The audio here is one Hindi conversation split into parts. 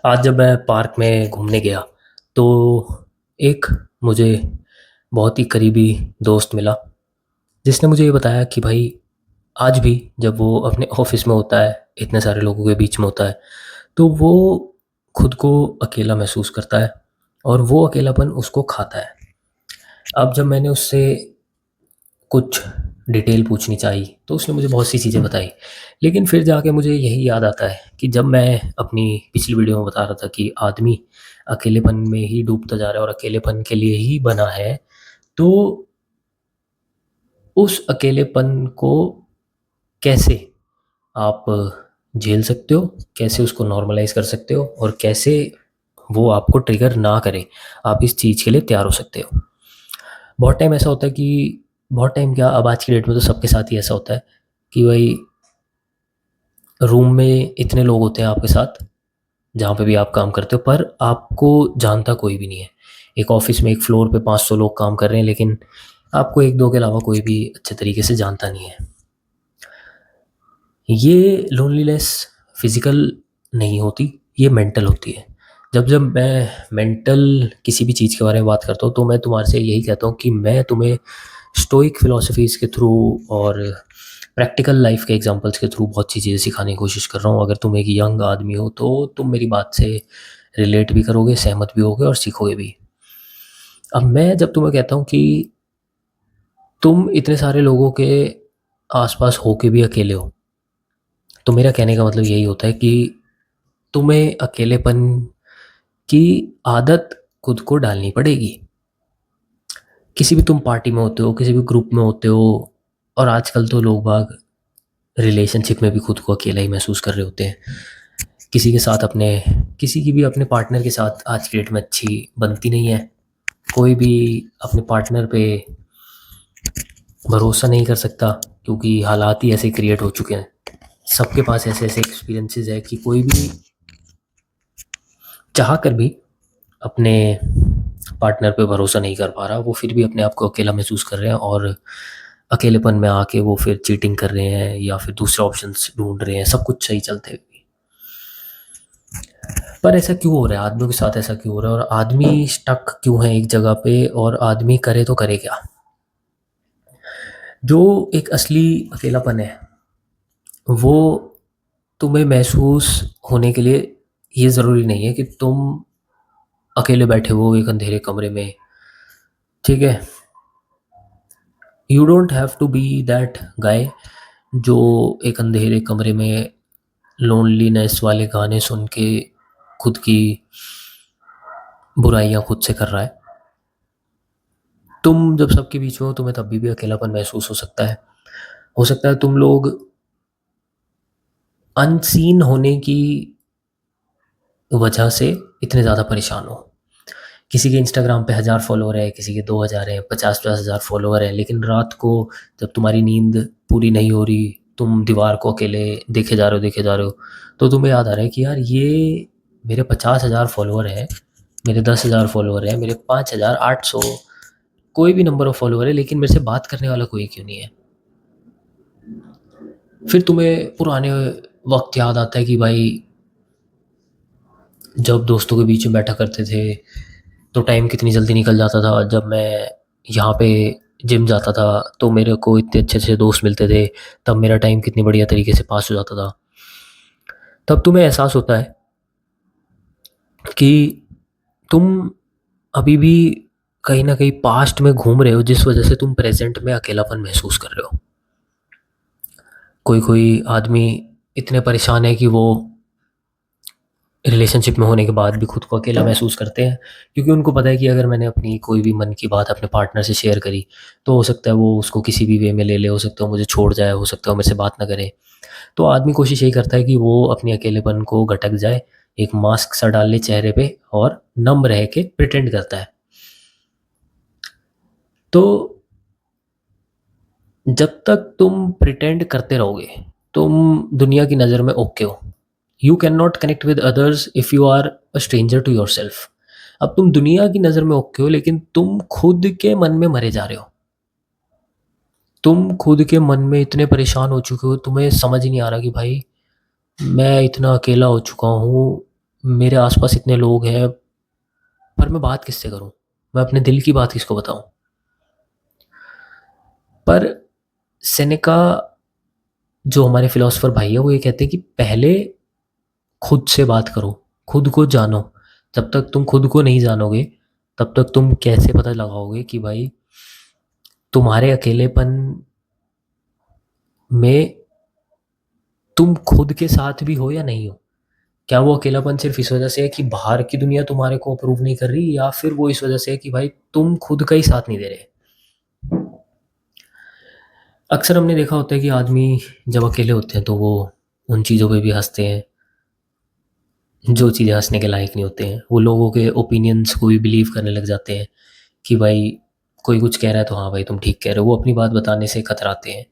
आज जब मैं पार्क में घूमने गया तो एक मुझे बहुत ही करीबी दोस्त मिला जिसने मुझे ये बताया कि भाई आज भी जब वो अपने ऑफिस में होता है, इतने सारे लोगों के बीच में होता है, तो वो खुद को अकेला महसूस करता है और वो अकेलापन उसको खाता है। अब जब मैंने उससे कुछ डिटेल पूछनी चाहिए तो उसने मुझे बहुत सी चीज़ें बताई, लेकिन फिर जाके मुझे यही याद आता है कि जब मैं अपनी पिछली वीडियो में बता रहा था कि आदमी अकेलेपन में ही डूबता जा रहा है और अकेलेपन के लिए ही बना है, तो उस अकेलेपन को कैसे आप झेल सकते हो, कैसे उसको नॉर्मलाइज कर सकते हो और कैसे वो आपको ट्रिगर ना करे, आप इस चीज़ के लिए तैयार हो सकते हो। बहुत टाइम ऐसा होता है कि बहुत टाइम क्या, अब आज की डेट में तो सबके साथ ही ऐसा होता है कि भाई रूम में इतने लोग होते हैं आपके साथ, जहाँ पे भी आप काम करते हो, पर आपको जानता कोई भी नहीं है। एक ऑफिस में एक फ्लोर पे 500 लोग काम कर रहे हैं, लेकिन आपको 1-2 के अलावा कोई भी अच्छे तरीके से जानता नहीं है। ये लोनलीनेस फिज़िकल नहीं होती, ये मेंटल होती है। जब जब मैं मेंटल किसी भी चीज़ के बारे में बात करता हूँ, तो मैं तुम्हारे से यही कहता हूँ कि मैं तुम्हें स्टोइक फ़िलॉसफ़ीज़ के थ्रू और प्रैक्टिकल लाइफ़ के एग्ज़ाम्पल्स के थ्रू बहुत सी चीज़ें सिखाने की कोशिश कर रहा हूँ। अगर तुम एक यंग आदमी हो, तो तुम मेरी बात से रिलेट भी करोगे, सहमत भी होगे और सीखोगे भी। अब मैं जब तुम्हें कहता हूँ कि तुम इतने सारे लोगों के आस-पास होके भी अकेले हो, तो मेरा कहने का मतलब यही होता है कि तुम्हें अकेलेपन की आदत खुद को डालनी पड़ेगी। किसी भी तुम पार्टी में होते हो, किसी भी ग्रुप में होते हो, और आजकल तो लोग बाग रिलेशनशिप में भी खुद को अकेला ही महसूस कर रहे होते हैं। किसी के साथ अपने किसी की भी अपने पार्टनर के साथ आज की डेट में अच्छी बनती नहीं है। कोई भी अपने पार्टनर पे भरोसा नहीं कर सकता, क्योंकि हालात ही ऐसे क्रिएट हो चुके हैं। सबके पास ऐसे-ऐसे एक्सपीरियंसेस है कि कोई भी चाह कर भी अपने पार्टनर पे भरोसा नहीं कर पा रहा, वो फिर भी अपने आप को अकेला महसूस कर रहे हैं और अकेलेपन में आके वो फिर चीटिंग कर रहे हैं या फिर दूसरे ऑप्शंस ढूँढ रहे हैं, सब कुछ सही चलते हुए भी। पर ऐसा क्यों हो रहा है? आदमियों के साथ ऐसा क्यों हो रहा है और आदमी स्टक क्यों है एक जगह पे, और आदमी करे तो करे क्या? जो एक असली अकेलापन है, वो तुम्हें महसूस होने के लिए ये ज़रूरी नहीं है कि तुम अकेले बैठे हो एक अंधेरे कमरे में, ठीक है? You don't have to be that guy जो एक अंधेरे कमरे में लोनलीनेस वाले गाने सुन के खुद की बुराइयां खुद से कर रहा है। तुम जब सबके बीच में हो, तुम्हें तब भी अकेलापन महसूस हो सकता है। हो सकता है तुम लोग अनसीन होने की वजह से इतने ज़्यादा परेशान हो। किसी के इंस्टाग्राम पे 1000 फॉलोवर है, किसी के 2000 है, 50-50 हज़ार फॉलोवर है, लेकिन रात को जब तुम्हारी नींद पूरी नहीं हो रही, तुम दीवार को अकेले देखे जा रहे हो, तो तुम्हें याद आ रहा है कि यार ये मेरे 50,000 फॉलोवर हैं, मेरे 10,000 फॉलोवर हैं, मेरे 5,800, कोई भी नंबर ऑफ फॉलोवर है, लेकिन मेरे से बात करने वाला कोई क्यों नहीं है? फिर तुम्हें पुराने वक़्त याद आता है कि भाई जब दोस्तों के बीच में बैठा करते थे, तो टाइम कितनी जल्दी निकल जाता था। जब मैं यहाँ पे जिम जाता था, तो मेरे को इतने अच्छे-अच्छे दोस्त मिलते थे, तब मेरा टाइम कितनी बढ़िया तरीके से पास हो जाता था। तब तुम्हें एहसास होता है कि तुम अभी भी कहीं न कहीं पास्ट में घूम रहे हो, जिस वज़ह से तुम प्रेज़ेंट में अकेलापन महसूस कर रहे हो। कोई-कोई आदमी इतने परेशान है कि वो रिलेशनशिप में होने के बाद भी खुद को अकेला महसूस करते हैं, क्योंकि उनको पता है कि अगर मैंने अपनी कोई भी मन की बात अपने पार्टनर से शेयर करी, तो हो सकता है वो उसको किसी भी वे में ले ले, हो सकता है वो मुझे छोड़ जाए, हो सकता है वो मेरे से बात ना करे। तो आदमी कोशिश यही करता है कि वो अपने अकेलेपन को घटक जाए, एक मास्क सा डाल ले चेहरे पे और नम रह के प्रिटेंड करता है। तो जब तक तुम प्रिटेंड करते रहोगे, तुम दुनिया की नज़र में ओके हो। You can not connect with others if you are a stranger to yourself. अब तुम दुनिया की नज़र में ओके हो, लेकिन तुम खुद के मन में मरे जा रहे हो। तुम खुद के मन में इतने परेशान हो चुके हो, तुम्हें समझ ही नहीं आ रहा कि भाई मैं इतना अकेला हो चुका हूँ, मेरे आसपास इतने लोग हैं, पर मैं बात किससे करूं? मैं अपने दिल की बात किसको बताऊं? पर सेनेका, जो हमारे फिलोसोफर भाई है, वो ये कहते हैं कि पहले खुद से बात करो, खुद को जानो। जब तक तुम खुद को नहीं जानोगे, तब तक तुम कैसे पता लगाओगे कि भाई तुम्हारे अकेलेपन में तुम खुद के साथ भी हो या नहीं हो? क्या वो अकेलापन सिर्फ इस वजह से है कि बाहर की दुनिया तुम्हारे को अप्रूव नहीं कर रही, या फिर वो इस वजह से है कि भाई तुम खुद का ही साथ नहीं दे रहे? अक्सर हमने देखा होता है कि आदमी जब अकेले होते हैं तो वो उन चीज़ों पे भी हंसते हैं जो चीज़ें हंसने के लायक नहीं होते हैं। वो लोगों के ओपिनियंस को भी बिलीव करने लग जाते हैं कि भाई कोई कुछ कह रहा है तो हाँ भाई तुम ठीक कह रहे हो। वो अपनी बात बताने से कतराते हैं।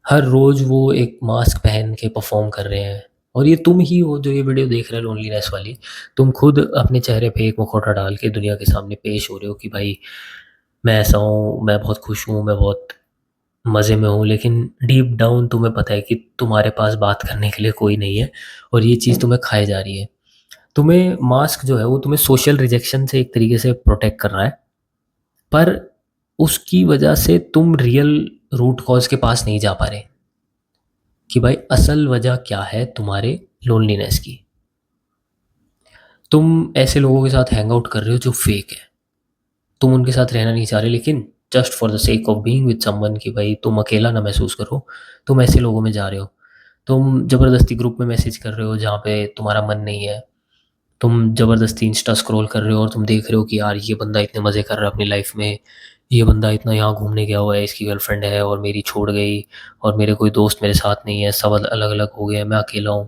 हर रोज़ वो एक मास्क पहन के परफॉर्म कर रहे हैं। और ये तुम ही हो जो ये वीडियो देख रहे हो लोनलीनेस वाली। तुम खुद अपने चेहरे पे एक मुखौटा डाल के दुनिया के सामने पेश हो रहे हो कि भाई मैं ऐसा हूँ, मैं बहुत खुश हूँ, मैं बहुत मज़े में हूँ, लेकिन डीप डाउन तुम्हें पता है कि तुम्हारे पास बात करने के लिए कोई नहीं है, और ये चीज़ तुम्हें खाए जा रही है। तुम्हें मास्क जो है वो तुम्हें सोशल रिजेक्शन से एक तरीके से प्रोटेक्ट कर रहा है, पर उसकी वजह से तुम रियल रूट कॉज के पास नहीं जा पा रहे कि भाई असल वजह क्या है तुम्हारे लोनलीनेस की। तुम ऐसे लोगों के साथ हैंग आउट कर रहे हो जो फेक है। तुम उनके साथ रहना नहीं चाह रहे, लेकिन just for the sake of being with someone, कि भाई तुम अकेला ना महसूस करो, तुम ऐसे लोगों में जा रहे हो। तुम ज़बरदस्ती ग्रुप में मैसेज कर रहे हो जहाँ पे तुम्हारा मन नहीं है। तुम ज़बरदस्ती इंस्टा स्क्रॉल कर रहे हो और तुम देख रहे हो कि यार ये बंदा इतने मज़े कर रहा है अपनी लाइफ में, ये बंदा इतना यहाँ घूमने गया हुआ है, इसकी गर्लफ्रेंड है और मेरी छोड़ गई, और मेरे कोई दोस्त मेरे साथ नहीं है, सब अलग अलग हो गए हैं, मैं अकेला हूँ।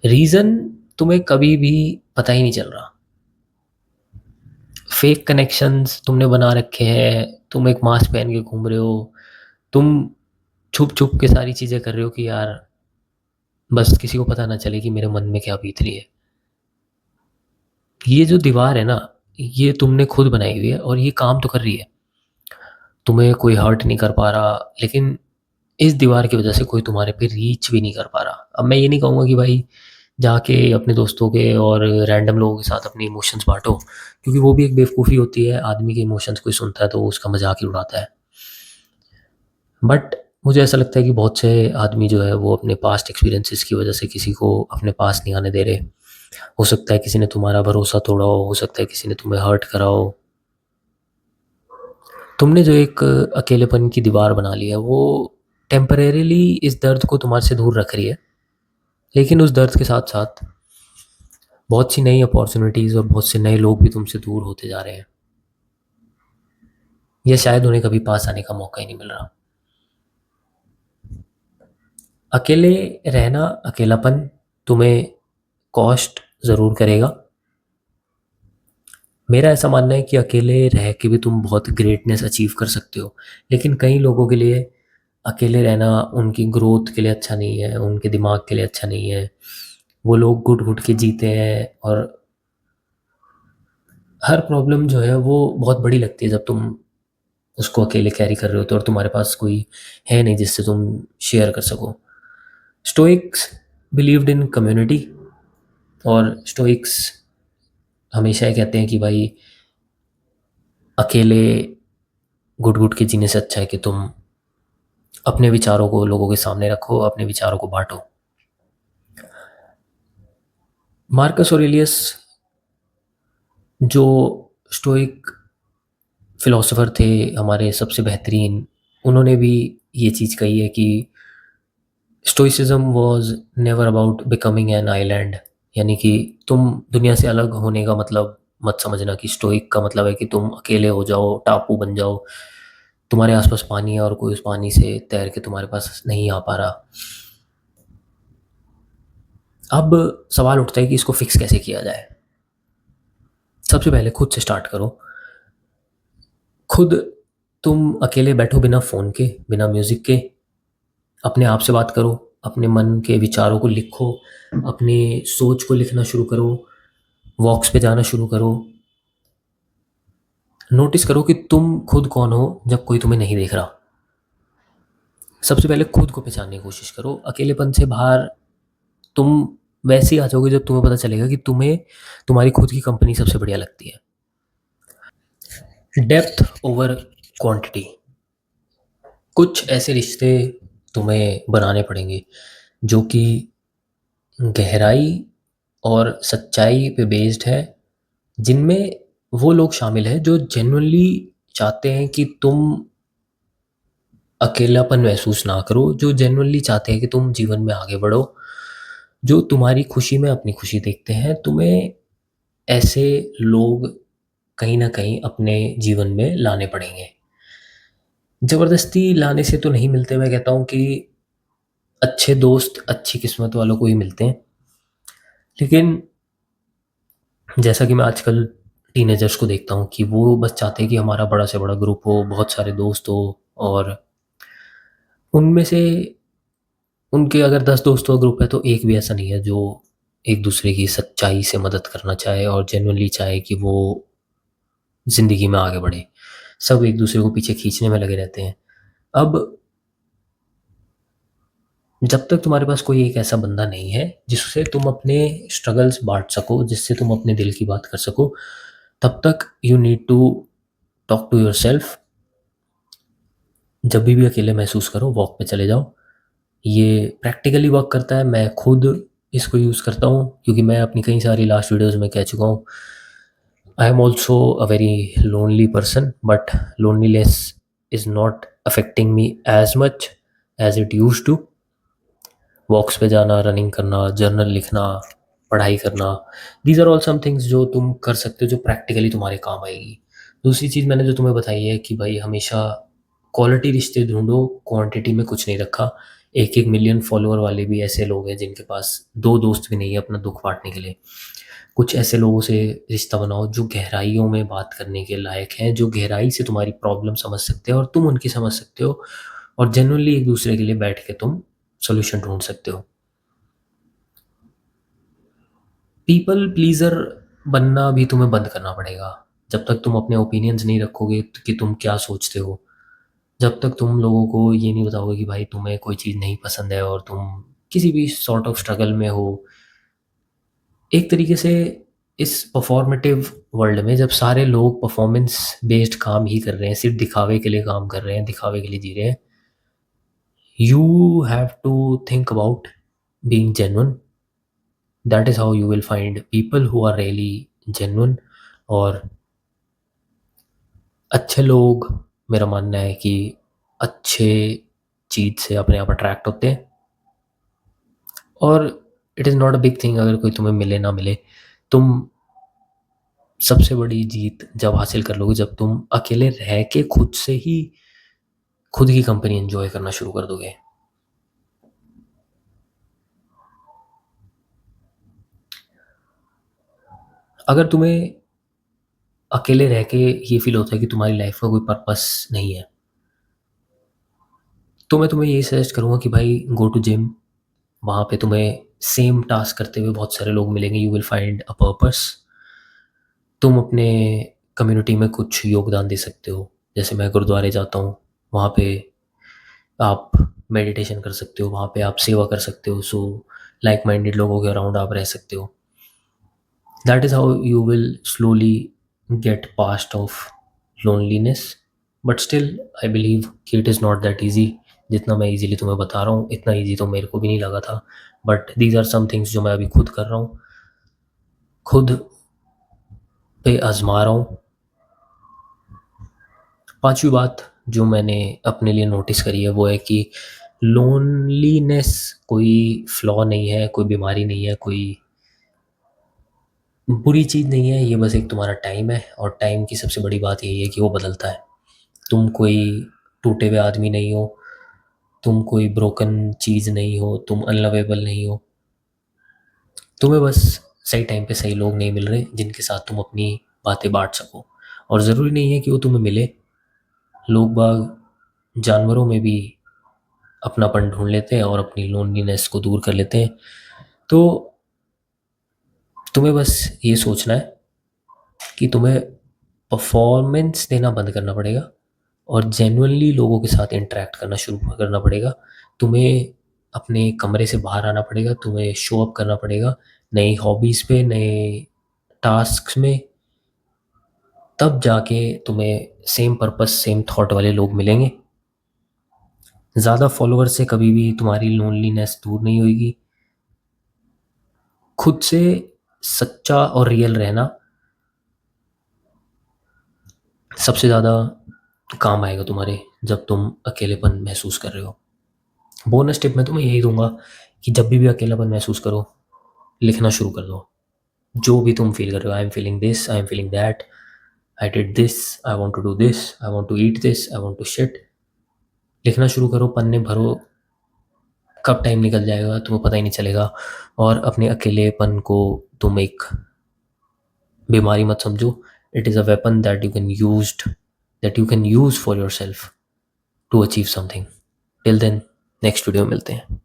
रीज़न तुम्हें कभी भी पता ही नहीं चल रहा। फेक कनेक्शंस तुमने बना रखे हैं, तुम एक मास्क पहन के घूम रहे हो, तुम छुप छुप के सारी चीज़ें कर रहे हो कि यार बस किसी को पता ना चले कि मेरे मन में क्या बीत रही है। ये जो दीवार है ना, ये तुमने खुद बनाई हुई है और ये काम तो कर रही है। तुम्हें कोई हर्ट नहीं कर पा रहा, लेकिन इस दीवार की वजह से कोई तुम्हारे पे रीच भी नहीं कर पा रहा। अब मैं ये नहीं कहूँगा कि भाई जाके अपने दोस्तों के और रैंडम लोगों के साथ अपने इमोशंस बांटो, क्योंकि वो भी एक बेवकूफ़ी होती है। आदमी के इमोशंस कोई सुनता है तो वो उसका मजाक ही उड़ाता है। बट मुझे ऐसा लगता है कि बहुत से आदमी जो है वो अपने पास्ट एक्सपीरियंसेस की वजह से किसी को अपने पास नहीं आने दे रहे। हो सकता है किसी ने तुम्हारा भरोसा तोड़ा हो सकता है किसी ने तुम्हें हर्ट करा हो। तुमने जो एक अकेलेपन की दीवार बना ली है, वो टेम्परेरीली इस दर्द को तुम्हारे से दूर रख रही है, लेकिन उस दर्द के साथ साथ बहुत सी नई अपॉर्चुनिटीज़ और बहुत से नए लोग भी तुमसे दूर होते जा रहे हैं, या शायद उन्हें कभी पास आने का मौका ही नहीं मिल रहा। अकेले रहना, अकेलापन तुम्हें कॉस्ट ज़रूर करेगा। मेरा ऐसा मानना है कि अकेले रह के भी तुम बहुत ग्रेटनेस अचीव कर सकते हो, लेकिन कई लोगों के लिए अकेले रहना उनकी ग्रोथ के लिए अच्छा नहीं है, उनके दिमाग के लिए अच्छा नहीं है। वो लोग घुट-घुट के जीते हैं, और हर प्रॉब्लम जो है वो बहुत बड़ी लगती है जब तुम उसको अकेले कैरी कर रहे होते हो और तुम्हारे पास कोई है नहीं जिससे तुम शेयर कर सको। स्टोइक्स बिलीव्ड इन कम्युनिटी, और स्टोइक्स हमेशा ये कहते हैं कि भाई अकेले घुट-घुट के जीने से अच्छा है कि तुम अपने विचारों को लोगों के सामने रखो, अपने विचारों को बाँटो। मार्कस ऑरेलियस, जो स्टोइक फिलोसोफर थे हमारे सबसे बेहतरीन, उन्होंने भी ये चीज़ कही है कि stoicism was never about becoming an island. यानी कि तुम दुनिया से अलग होने का मतलब मत समझना कि स्टोइक का मतलब है कि तुम अकेले हो जाओ, टापू बन जाओ, तुम्हारे आसपास पानी है और कोई उस पानी से तैर के तुम्हारे पास नहीं आ पा रहा। अब सवाल उठता है कि इसको फिक्स कैसे किया जाए। सबसे पहले खुद से स्टार्ट करो। खुद तुम अकेले बैठो, बिना फ़ोन के, बिना म्यूज़िक के, अपने आप से बात करो, अपने मन के विचारों को लिखो, अपनी सोच को लिखना शुरू करो, वॉक्स पे जाना शुरू करो। नोटिस करो कि तुम खुद कौन हो जब कोई तुम्हें नहीं देख रहा। सबसे पहले खुद को पहचानने की कोशिश करो। अकेलेपन से बाहर तुम वैसे ही आ जाओगे जब तुम्हें पता चलेगा कि तुम्हें तुम्हारी खुद की कंपनी सबसे बढ़िया लगती है। Depth over quantity. कुछ ऐसे रिश्ते तुम्हें बनाने पड़ेंगे जो कि गहराई और सच्चाई पे बेस्ड है, जिनमें वो लोग शामिल हैं जो जेन्युइनली चाहते हैं कि तुम अकेलापन महसूस ना करो, जो जेन्युइनली चाहते हैं कि तुम जीवन में आगे बढ़ो, जो तुम्हारी खुशी में अपनी खुशी देखते हैं। तुम्हें ऐसे लोग कहीं न कहीं अपने जीवन में लाने पड़ेंगे। ज़बरदस्ती लाने से तो नहीं मिलते, मैं कहता हूँ कि अच्छे दोस्त अच्छी किस्मत वालों को ही मिलते हैं। लेकिन जैसा कि मैं आजकल टीनेजर्स को देखता हूँ कि वो बस चाहते हैं कि हमारा बड़ा से बड़ा ग्रुप हो, बहुत सारे दोस्त हो, और उनमें से उनके अगर 10 दोस्तों का ग्रुप है तो एक भी ऐसा नहीं है जो एक दूसरे की सच्चाई से मदद करना चाहे और जेन्युइनली चाहे कि वो ज़िंदगी में आगे बढ़े। सब एक दूसरे को पीछे खींचने में लगे रहते हैं। अब जब तक तुम्हारे पास कोई एक ऐसा बंदा नहीं है जिससे तुम अपने स्ट्रगल्स बाँट सको, जिससे तुम अपने दिल की बात कर सको, तब तक you need to talk to yourself. जब भी अकेले महसूस करो, वॉक पे चले जाओ। ये प्रैक्टिकली वर्क करता है, मैं खुद इसको यूज़ करता हूँ क्योंकि मैं अपनी कई सारी लास्ट वीडियोज़ में कह चुका हूँ, I am also a very lonely person, but loneliness is not affecting me as much as it use to. Walks पे जाना, रनिंग करना, जर्नल लिखना, पढ़ाई करना, these are all some things जो तुम कर सकते हो जो प्रैक्टिकली तुम्हारे काम आएगी। दूसरी चीज़ मैंने जो तुम्हें बताई है कि भाई हमेशा क्वालिटी रिश्ते ढूंढो, क्वांटिटी में कुछ नहीं रखा। एक एक मिलियन फॉलोअर वाले भी ऐसे लोग हैं जिनके पास दो दोस्त भी नहीं है अपना दुख बांटने के लिए। कुछ ऐसे लोगों से रिश्ता बनाओ जो गहराइयों में बात करने के लायक हैं, जो गहराई से तुम्हारी प्रॉब्लम समझ सकते हो और तुम उनकी समझ सकते हो, और जेन्युइनली एक दूसरे के लिए बैठ के तुम सॉल्यूशन ढूंढ सकते हो। पीपल प्लीज़र बनना भी तुम्हें बंद करना पड़ेगा। जब तक तुम अपने ओपिनियंस नहीं रखोगे कि तुम क्या सोचते हो, जब तक तुम लोगों को ये नहीं बताओगे कि भाई तुम्हें कोई चीज़ नहीं पसंद है और तुम किसी भी सॉर्ट ऑफ स्ट्रगल में हो, एक तरीके से इस परफॉर्मेटिव वर्ल्ड में जब सारे लोग परफॉर्मेंस बेस्ड काम ही कर रहे हैं, सिर्फ दिखावे के लिए काम कर रहे हैं, दिखावे के लिए जी रहे हैं, you have to think about being genuine. That is how you will find people who are really genuine. और अच्छे लोग, मेरा मानना है कि अच्छे चीज़ से अपने आप अट्रैक्ट होते हैं, और it is not a big thing अगर कोई तुम्हें मिले ना मिले। तुम सबसे बड़ी जीत जब हासिल कर लोगे जब तुम अकेले रह के खुद से ही खुद की कंपनी एंजॉय करना शुरू कर दोगे। अगर तुम्हें अकेले रह के ये फील होता है कि तुम्हारी लाइफ का कोई पर्पस नहीं है, तो मैं तुम्हें यही सजेस्ट करूँगा कि भाई गो टू जिम। वहाँ पे तुम्हें सेम टास्क करते हुए बहुत सारे लोग मिलेंगे, you will find a purpose. तुम अपने कम्युनिटी में कुछ योगदान दे सकते हो। जैसे मैं गुरुद्वारे जाता हूँ, वहाँ पे आप मेडिटेशन कर सकते हो, वहाँ पे आप सेवा कर सकते हो, सो लाइक माइंडेड लोगों के अराउंड आप रह सकते हो। That is how you will slowly get past of loneliness. But still I believe कि it is not that easy. जितना मैं ईजिली तुम्हें बता रहा हूँ इतना ईजी तो मेरे को भी नहीं लगा था, but these are some things जो मैं अभी खुद कर रहा हूँ, खुद पे आजमा रहा हूँ। पांचवी बात जो मैंने अपने लिए नोटिस करी है वो है कि लोनलीनेस कोई फ्लॉ नहीं है, कोई बीमारी नहीं है, कोई बुरी चीज़ नहीं है। ये बस एक तुम्हारा टाइम है, और टाइम की सबसे बड़ी बात यही है कि वो बदलता है। तुम कोई टूटे हुए आदमी नहीं हो, तुम कोई ब्रोकन चीज़ नहीं हो, तुम अनलवेबल नहीं हो। तुम्हें बस सही टाइम पे सही लोग नहीं मिल रहे जिनके साथ तुम अपनी बातें बांट सको। और ज़रूरी नहीं है कि वो तुम्हें मिले। लोग बाग जानवरों में भी अपनापन ढूंढ लेते हैं और अपनी लोनलीनेस को दूर कर लेते हैं। तो तुम्हें बस ये सोचना है कि तुम्हें परफॉर्मेंस देना बंद करना पड़ेगा और जेन्युइनली लोगों के साथ इंटरेक्ट करना शुरू करना पड़ेगा। तुम्हें अपने कमरे से बाहर आना पड़ेगा, तुम्हें शो अप करना पड़ेगा नई हॉबीज़ पे, नए टास्क्स में, तब जाके तुम्हें सेम पर्पस सेम थॉट वाले लोग मिलेंगे। ज़्यादा फॉलोअर से कभी भी तुम्हारी लोनलीनेस दूर नहीं होगी। खुद से सच्चा और रियल रहना सबसे ज़्यादा काम आएगा तुम्हारे, जब तुम अकेलेपन महसूस कर रहे हो। बोनस टिप मैं तुम्हें यही दूंगा कि जब भी अकेलापन महसूस करो, लिखना शुरू कर दो। जो भी तुम फील कर रहे हो, I am feeling this, I am feeling that, I did this, I want to do this, I want to eat this, I want to shit. लिखना शुरू करो, पन्ने भरो, कब टाइम निकल जाएगा तुम्हें पता ही नहीं चलेगा। और अपने अकेलेपन को तुम एक बीमारी मत समझो। It is a weapon that you can use for your self to achieve something. Till then, next video में मिलते हैं।